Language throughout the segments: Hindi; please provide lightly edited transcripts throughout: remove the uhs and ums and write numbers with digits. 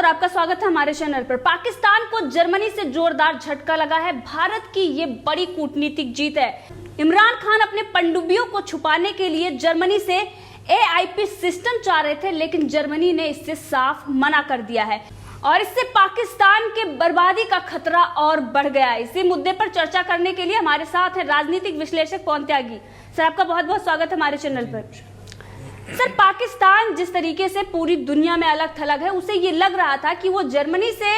आपका स्वागत है हमारे चैनल पर। पाकिस्तान को जर्मनी से जोरदार झटका लगा है। भारत की ये बड़ी कूटनीतिक जीत है। इमरान खान अपने पनडुब्बियों को छुपाने के लिए जर्मनी से AIP सिस्टम चाह रहे थे, लेकिन जर्मनी ने इससे साफ मना कर दिया है और इससे पाकिस्तान के बर्बादी का खतरा और बढ़ गया है। इसी मुद्दे पर चर्चा करने के लिए हमारे साथ है राजनीतिक विश्लेषक पवन त्यागी। सर, आपका बहुत बहुत स्वागत है हमारे चैनल पर। सर, पाकिस्तान जिस तरीके से पूरी दुनिया में अलग थलग है, उसे ये लग रहा था कि वो जर्मनी से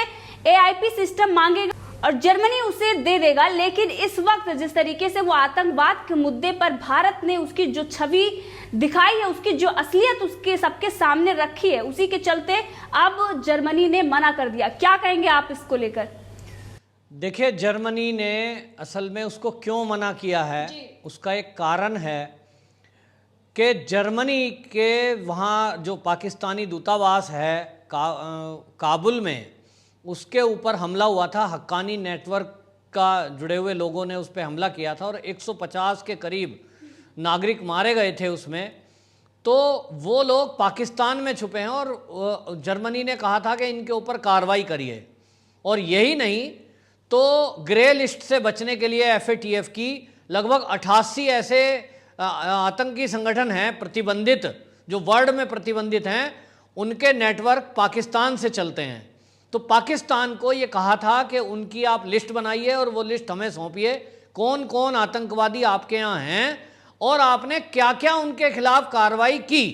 AIP सिस्टम मांगेगा और जर्मनी उसे दे देगा, लेकिन इस वक्त जिस तरीके से वो आतंकवाद के मुद्दे पर भारत ने उसकी जो छवि दिखाई है, उसकी जो असलियत उसके सबके सामने रखी है, उसी के चलते अब जर्मनी ने मना कर दिया। क्या कहेंगे आप इसको लेकर? देखिए, जर्मनी ने असल में उसको क्यों मना किया है, उसका एक कारण है कि जर्मनी के वहाँ जो पाकिस्तानी दूतावास है काबुल में, उसके ऊपर हमला हुआ था। हक्कानी नेटवर्क का जुड़े हुए लोगों ने उस पर हमला किया था और 150 के करीब नागरिक मारे गए थे उसमें। तो वो लोग पाकिस्तान में छुपे हैं और जर्मनी ने कहा था कि इनके ऊपर कार्रवाई करिए। और यही नहीं तो ग्रे लिस्ट से बचने के लिए FATF की लगभग 88 ऐसे आतंकी संगठन हैं प्रतिबंधित, जो वर्ल्ड में प्रतिबंधित हैं, उनके नेटवर्क पाकिस्तान से चलते हैं। तो पाकिस्तान को ये कहा था कि उनकी आप लिस्ट बनाइए और वो लिस्ट हमें सौंपिए, कौन कौन आतंकवादी आपके यहाँ हैं और आपने क्या क्या उनके खिलाफ कार्रवाई की,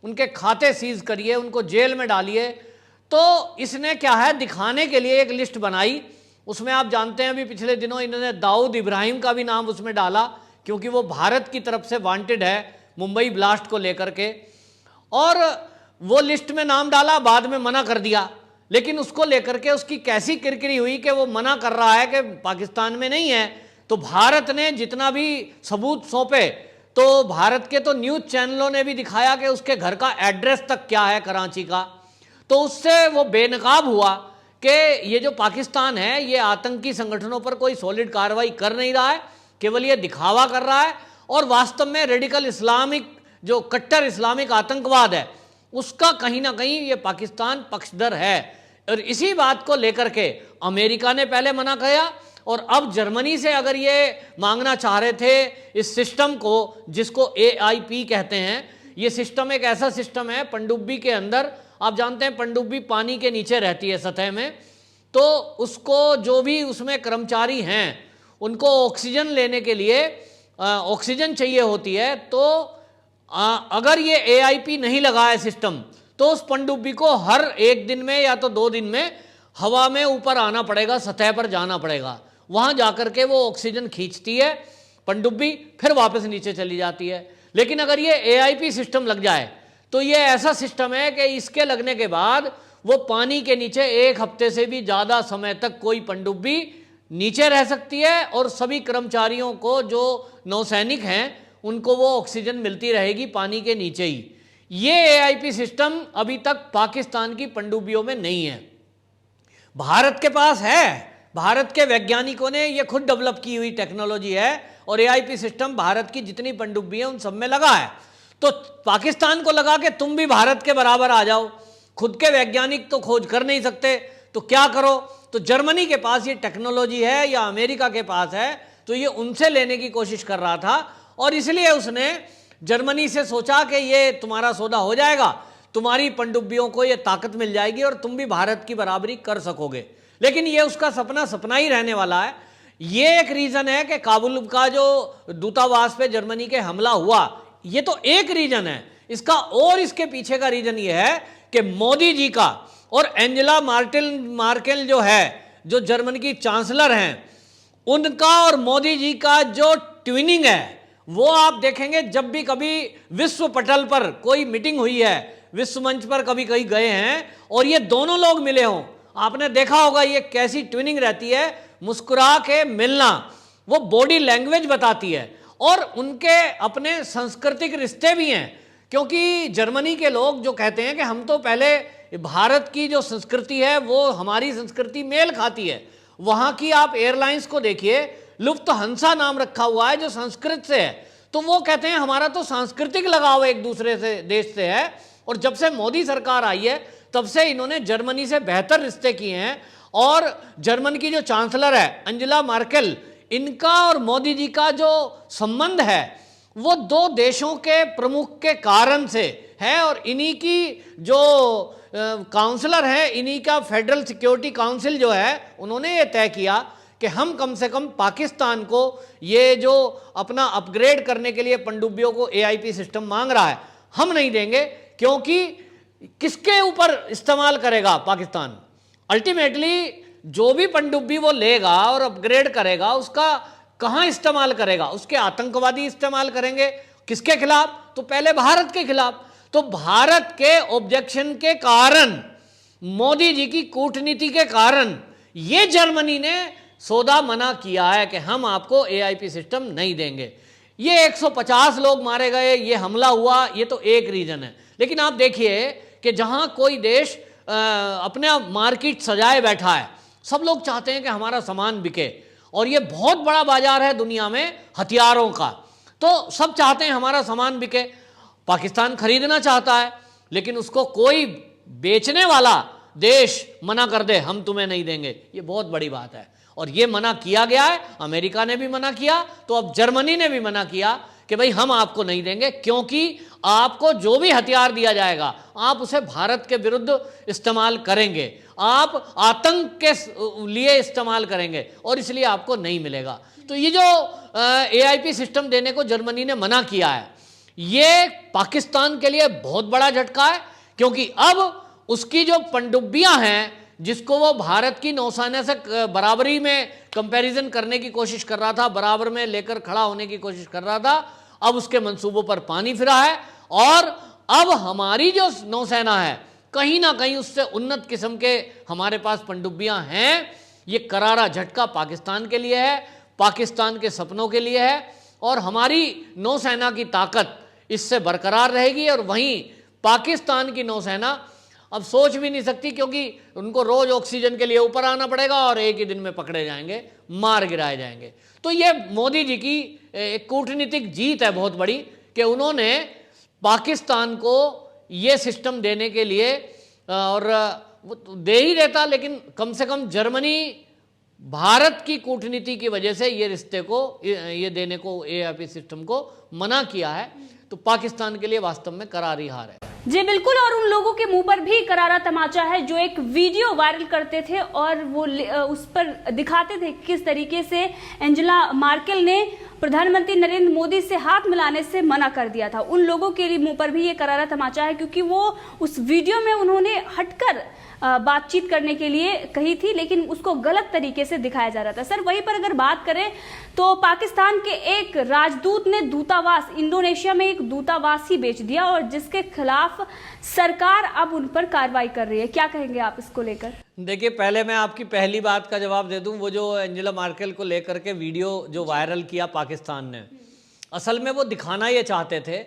उनके खाते सीज करिए, उनको जेल में डालिए। तो इसने क्या है, दिखाने के लिए एक लिस्ट बनाई। उसमें आप जानते हैं अभी पिछले दिनों इन्होंने दाऊद इब्राहिम का भी नाम उसमें डाला, क्योंकि वो भारत की तरफ से वांटेड है मुंबई ब्लास्ट को लेकर के। और वो लिस्ट में नाम डाला, बाद में मना कर दिया। लेकिन उसको लेकर के उसकी कैसी किरकिरी हुई कि वो मना कर रहा है कि पाकिस्तान में नहीं है। तो भारत ने जितना भी सबूत सौंपे, तो भारत के तो न्यूज़ चैनलों ने भी दिखाया कि उसके घर का एड्रेस तक क्या है कराची का। तो उससे वो बेनकाब हुआ कि ये जो पाकिस्तान है ये आतंकी संगठनों पर कोई सॉलिड कार्रवाई कर नहीं रहा है, केवल ये दिखावा कर रहा है और वास्तव में रेडिकल इस्लामिक जो कट्टर इस्लामिक आतंकवाद है उसका कहीं ना कहीं ये पाकिस्तान पक्षधर है। और इसी बात को लेकर के अमेरिका ने पहले मना किया और अब जर्मनी से अगर ये मांगना चाह रहे थे इस सिस्टम को, जिसको AIP कहते हैं। ये सिस्टम एक ऐसा सिस्टम है पनडुब्बी के अंदर, आप जानते हैं पनडुब्बी पानी के नीचे रहती है सतह में, तो उसको जो भी उसमें कर्मचारी हैं उनको ऑक्सीजन लेने के लिए ऑक्सीजन चाहिए होती है। तो अगर ये AIP नहीं लगा है सिस्टम, तो उस पनडुब्बी को हर एक दिन में या तो 2 दिन में हवा में ऊपर आना पड़ेगा, सतह पर जाना पड़ेगा। वहाँ जाकर के वो ऑक्सीजन खींचती है पनडुब्बी, फिर वापस नीचे चली जाती है। लेकिन अगर ये AIP सिस्टम लग जाए तो ये ऐसा सिस्टम है कि इसके लगने के बाद वो पानी के नीचे 1 हफ्ते से भी ज़्यादा समय तक कोई पनडुब्बी नीचे रह सकती है और सभी कर्मचारियों को, जो नौसैनिक हैं, उनको वो ऑक्सीजन मिलती रहेगी पानी के नीचे ही। ये AIP सिस्टम अभी तक पाकिस्तान की पनडुब्बियों में नहीं है, भारत के पास है। भारत के वैज्ञानिकों ने ये खुद डेवलप की हुई टेक्नोलॉजी है और AIP सिस्टम भारत की जितनी पनडुब्बी है उन सब में लगा है। तो पाकिस्तान को लगा कि तुम भी भारत के बराबर आ जाओ, खुद के वैज्ञानिक तो खोज कर नहीं सकते तो क्या करो। तो जर्मनी के पास ये टेक्नोलॉजी है या अमेरिका के पास है, तो ये उनसे लेने की कोशिश कर रहा था और इसलिए उसने जर्मनी से सोचा कि ये तुम्हारा सौदा हो जाएगा, तुम्हारी पनडुब्बियों को ये ताकत मिल जाएगी और तुम भी भारत की बराबरी कर सकोगे। लेकिन ये उसका सपना ही रहने वाला है। ये एक रीज़न है कि काबुल का जो दूतावास पे जर्मनी के हमला हुआ, ये तो एक रीज़न है इसका। और इसके पीछे का रीज़न ये है कि मोदी जी का और एंजेला मार्केल जो है, जो जर्मनी की चांसलर हैं, उनका और मोदी जी का जो ट्विनिंग है, वो आप देखेंगे जब भी कभी विश्व पटल पर कोई मीटिंग हुई है, विश्व मंच पर कभी कहीं गए हैं और ये दोनों लोग मिले हों, आपने देखा होगा ये कैसी ट्विनिंग रहती है, मुस्कुरा के मिलना, वो बॉडी लैंग्वेज बताती है। और उनके अपने सांस्कृतिक रिश्ते भी हैं, क्योंकि जर्मनी के लोग जो कहते हैं कि हम तो पहले भारत की जो संस्कृति है वो हमारी संस्कृति मेल खाती है। वहाँ की आप एयरलाइंस को देखिए, लुफ्तहांसा नाम रखा हुआ है जो संस्कृत से है, तो वो कहते हैं हमारा तो सांस्कृतिक लगाव एक दूसरे से देश से है और जब से मोदी सरकार आई है तब से इन्होंने जर्मनी से बेहतर रिश्ते किए हैं। और जर्मन की जो चांसलर है अंजेला मर्केल, इनका और मोदी जी का जो संबंध है वो दो देशों के प्रमुख के कारण से है। और इन्हीं की जो काउंसलर है, इन्हीं का फेडरल सिक्योरिटी काउंसिल जो है, उन्होंने ये तय किया कि हम कम से कम पाकिस्तान को ये जो अपना अपग्रेड करने के लिए पनडुब्बियों को AIP सिस्टम मांग रहा है, हम नहीं देंगे। क्योंकि किसके ऊपर इस्तेमाल करेगा पाकिस्तान? अल्टीमेटली जो भी पनडुब्बी वो लेगा और अपग्रेड करेगा, उसका कहां इस्तेमाल करेगा? उसके आतंकवादी इस्तेमाल करेंगे। किसके खिलाफ? तो पहले भारत के खिलाफ। तो भारत के ऑब्जेक्शन के कारण, मोदी जी की कूटनीति के कारण ये जर्मनी ने सौदा मना किया है कि हम आपको AIP सिस्टम नहीं देंगे। ये 150 लोग मारे गए, ये हमला हुआ, ये तो एक रीजन है। लेकिन आप देखिए कि जहां कोई देश अपने मार्केट सजाए बैठा है, सब लोग चाहते हैं कि हमारा सामान बिके, और ये बहुत बड़ा बाजार है दुनिया में हथियारों का, तो सब चाहते हैं हमारा सामान बिके। पाकिस्तान खरीदना चाहता है, लेकिन उसको कोई बेचने वाला देश मना कर दे, हम तुम्हें नहीं देंगे, ये बहुत बड़ी बात है। और ये मना किया गया है, अमेरिका ने भी मना किया, तो अब जर्मनी ने भी मना किया कि भाई हम आपको नहीं देंगे, क्योंकि आपको जो भी हथियार दिया जाएगा आप उसे भारत के विरुद्ध इस्तेमाल करेंगे, आप आतंक के लिए इस्तेमाल करेंगे, और इसलिए आपको नहीं मिलेगा। तो ये जो AIP सिस्टम देने को जर्मनी ने मना किया है, ये पाकिस्तान के लिए बहुत बड़ा झटका है। क्योंकि अब उसकी जो पनडुब्बियां हैं, जिसको वो भारत की नौसेना से बराबरी में कंपैरिजन करने की कोशिश कर रहा था, बराबर में लेकर खड़ा होने की कोशिश कर रहा था, अब उसके मंसूबों पर पानी फिरा है। और अब हमारी जो नौसेना है, कहीं ना कहीं उससे उन्नत किस्म के हमारे पास पनडुब्बियां हैं। ये करारा झटका पाकिस्तान के लिए है, पाकिस्तान के सपनों के लिए है, और हमारी नौसेना की ताकत इससे बरकरार रहेगी। और वहीं पाकिस्तान की नौसेना अब सोच भी नहीं सकती, क्योंकि उनको रोज ऑक्सीजन के लिए ऊपर आना पड़ेगा और एक ही दिन में पकड़े जाएंगे, मार गिराए जाएंगे। तो ये मोदी जी की एक कूटनीतिक जीत है बहुत बड़ी, कि उन्होंने पाकिस्तान को ये सिस्टम देने के लिए, और वो दे ही देता, लेकिन कम से कम जर्मनी भारत की कूटनीति की वजह से ये रिश्ते को, ये देने को, AIP सिस्टम को मना किया है। तो पाकिस्तान के लिए वास्तव में करारी हार है। जी बिल्कुल, और उन लोगों के मुंह पर भी करारा तमाचा है जो एक वीडियो वायरल करते थे और वो उस पर दिखाते थे किस तरीके से एंजेला मर्केल ने प्रधानमंत्री नरेंद्र मोदी से हाथ मिलाने से मना कर दिया था। उन लोगों के लिए मुंह पर भी ये करारा तमाचा है, क्योंकि वो उस वीडियो में उन्होंने हटकर बातचीत करने के लिए कही थी, लेकिन उसको गलत तरीके से दिखाया जा रहा था। सर, वहीं पर अगर बात करें तो पाकिस्तान के एक राजदूत ने दूतावास, इंडोनेशिया में एक दूतावास ही बेच दिया, और जिसके खिलाफ सरकार अब उन पर कार्रवाई कर रही है। क्या कहेंगे आप इसको लेकर? देखिए, पहले मैं आपकी पहली बात का जवाब दे दूं। वो जो एंजेला मर्केल को लेकर के वीडियो जो वायरल किया पाकिस्तान ने, असल में वो दिखाना ये चाहते थे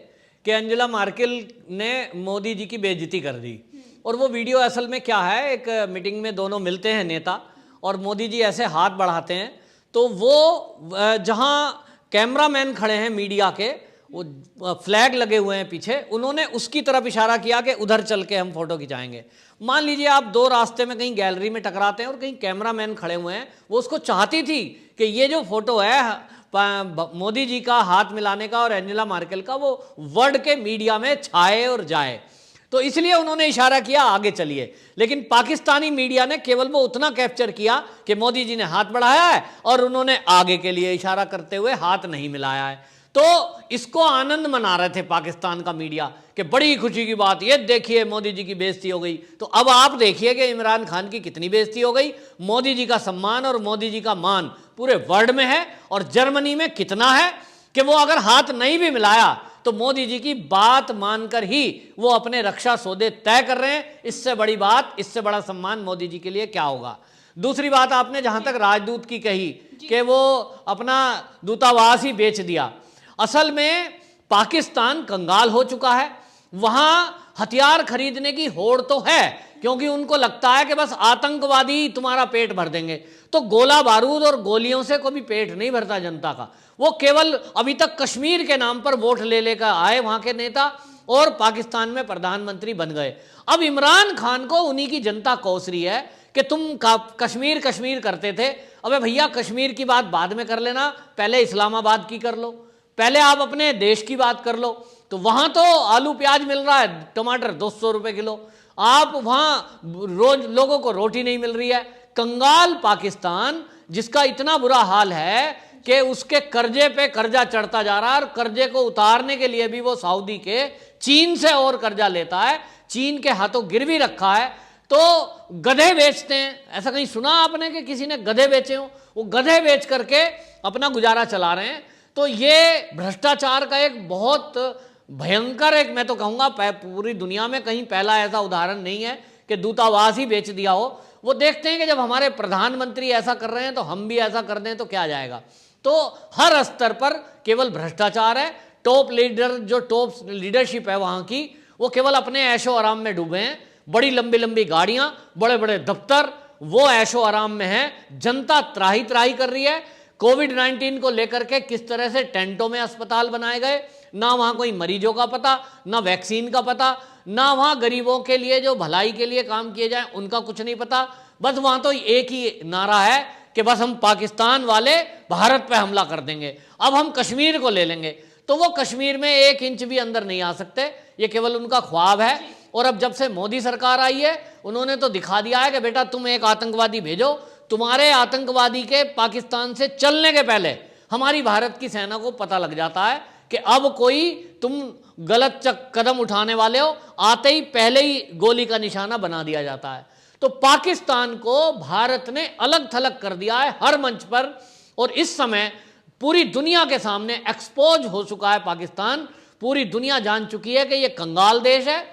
कि एंजेला मर्केल ने मोदी जी की बेइज्जती कर दी। और वो वीडियो असल में क्या है, एक मीटिंग में दोनों मिलते हैं नेता, और मोदी जी ऐसे हाथ बढ़ाते हैं, तो वो जहाँ कैमरामैन खड़े हैं मीडिया के, वो फ्लैग लगे हुए हैं पीछे, उन्होंने उसकी तरफ इशारा किया कि उधर चल के हम फोटो खिंचाएंगे। मान लीजिए आप दो रास्ते में कहीं गैलरी में टकराते हैं और कहीं कैमरामैन खड़े हुए हैं, वो उसको चाहती थी कि ये जो फोटो है मोदी जी का हाथ मिलाने का और एंजेला मर्केल का, वो वर्ल्ड के मीडिया में छाए और जाए, तो इसलिए उन्होंने इशारा किया आगे चलिए। लेकिन पाकिस्तानी मीडिया ने केवल वो उतना कैप्चर किया कि मोदी जी ने हाथ बढ़ाया है और उन्होंने आगे के लिए इशारा करते हुए हाथ नहीं मिलाया है। तो इसको आनंद मना रहे थे पाकिस्तान का मीडिया कि बड़ी खुशी की बात, ये देखिए मोदी जी की बेइज्जती हो गई। तो अब आप देखिए कि इमरान खान की कितनी बेइज्जती हो गई। मोदी जी का सम्मान और मोदी जी का मान पूरे वर्ल्ड में है, और जर्मनी में कितना है कि वो अगर हाथ नहीं भी मिलाया तो मोदी जी की बात मानकर ही वो अपने रक्षा सौदे तय कर रहे हैं। इससे बड़ी बात, इससे बड़ा सम्मान मोदी जी के लिए क्या होगा। दूसरी बात आपने जहां तक राजदूत की कही कि वो अपना दूतावास ही बेच दिया, असल में पाकिस्तान कंगाल हो चुका है। वहां हथियार खरीदने की होड़ तो है, क्योंकि उनको लगता है कि बस आतंकवादी तुम्हारा पेट भर देंगे। तो गोला बारूद और गोलियों से कोई पेट नहीं भरता जनता का। वो केवल अभी तक कश्मीर के नाम पर वोट ले लेकर आए वहां के नेता, और पाकिस्तान में प्रधानमंत्री बन गए। अब इमरान खान को उन्हीं की जनता कोस रही है कि तुम कश्मीर कश्मीर करते थे। अबे भैया, कश्मीर की बात बाद में कर लेना, पहले इस्लामाबाद की कर लो, पहले आप अपने देश की बात कर लो। तो वहां तो आलू प्याज मिल रहा है, टमाटर 200 रुपए किलो, आप वहां रोज लोगों को रोटी नहीं मिल रही है। कंगाल पाकिस्तान, जिसका इतना बुरा हाल है कि उसके कर्जे पे कर्जा चढ़ता जा रहा है, और कर्जे को उतारने के लिए भी वो सऊदी के, चीन से और कर्जा लेता है, चीन के हाथों गिरवी रखा है। तो गधे बेचते हैं, ऐसा कहीं सुना आपने कि किसी ने गधे बेचे हो? वो गधे बेच करके अपना गुजारा चला रहे हैं। तो ये भ्रष्टाचार का एक बहुत भयंकर, एक मैं तो कहूँगा पूरी दुनिया में कहीं पहला ऐसा उदाहरण नहीं है कि दूतावास ही बेच दिया हो। वो देखते हैं कि जब हमारे प्रधानमंत्री ऐसा कर रहे हैं तो हम भी ऐसा कर दें तो क्या जाएगा। तो हर स्तर पर केवल भ्रष्टाचार है। टॉप लीडर, जो टॉप लीडरशिप है वहाँ की, वो केवल अपने ऐशो आराम में डूबे हैं। बड़ी लंबी लंबी गाड़ियाँ, बड़े बड़े दफ्तर, वो ऐशो आराम में है। जनता त्राही त्राही कर रही है। कोविड-19 को लेकर के किस तरह से टेंटों में अस्पताल बनाए गए, ना वहाँ कोई मरीजों का पता, ना वैक्सीन का पता, ना वहाँ गरीबों के लिए जो भलाई के लिए काम किए जाए उनका कुछ नहीं पता। बस वहाँ तो एक ही नारा है कि बस हम पाकिस्तान वाले भारत पे हमला कर देंगे, अब हम कश्मीर को ले लेंगे। तो वो कश्मीर में 1 इंच भी अंदर नहीं आ सकते, ये केवल उनका ख्वाब है। और अब जब से मोदी सरकार आई है, उन्होंने तो दिखा दिया है कि बेटा तुम एक आतंकवादी भेजो, तुम्हारे आतंकवादी के पाकिस्तान से चलने के पहले हमारी भारत की सेना को पता लग जाता है कि अब कोई तुम गलत कदम उठाने वाले हो, आते ही पहले ही गोली का निशाना बना दिया जाता है। तो पाकिस्तान को भारत ने अलग थलग कर दिया है हर मंच पर, और इस समय पूरी दुनिया के सामने एक्सपोज हो चुका है पाकिस्तान। पूरी दुनिया जान चुकी है कि ये कंगाल देश है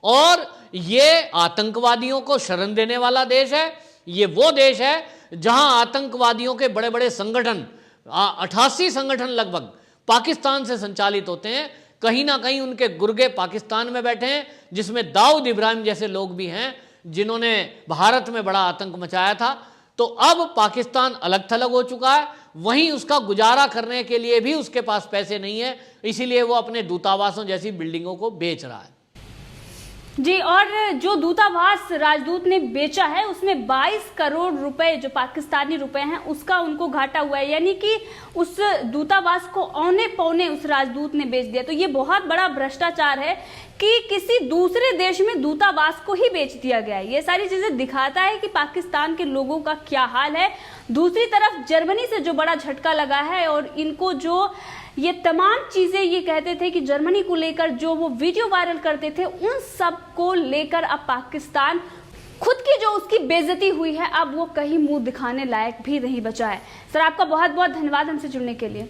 और ये आतंकवादियों को शरण देने वाला देश है। ये वो देश है जहां आतंकवादियों के बड़े बड़े संगठन, 88 संगठन लगभग पाकिस्तान से संचालित होते हैं। कहीं ना कहीं उनके गुर्गे पाकिस्तान में बैठे हैं, जिसमें दाऊद इब्राहिम जैसे लोग भी हैं जिन्होंने भारत में बड़ा आतंक मचाया था। तो अब पाकिस्तान अलग थलग हो चुका है, वहीं उसका गुजारा करने के लिए भी उसके पास पैसे नहीं है, इसीलिए वो अपने दूतावासों जैसी बिल्डिंगों को बेच रहा है। जी, और जो दूतावास राजदूत ने बेचा है उसमें 22 करोड़ रुपए जो पाकिस्तानी रुपए हैं उसका उनको घाटा हुआ है, यानी कि उस दूतावास को औने पौने उस राजदूत ने बेच दिया। तो ये बहुत बड़ा भ्रष्टाचार है कि किसी दूसरे देश में दूतावास को ही बेच दिया गया है। ये सारी चीजें दिखाता है कि पाकिस्तान के लोगों का क्या हाल है। दूसरी तरफ जर्मनी से जो बड़ा झटका लगा है, और इनको जो ये तमाम चीजें ये कहते थे कि जर्मनी को लेकर जो वो वीडियो वायरल करते थे, उन सब को लेकर अब पाकिस्तान खुद की जो उसकी बेइज्जती हुई है, अब वो कहीं मुंह दिखाने लायक भी नहीं बचा है। सर, आपका बहुत बहुत धन्यवाद हमसे जुड़ने के लिए।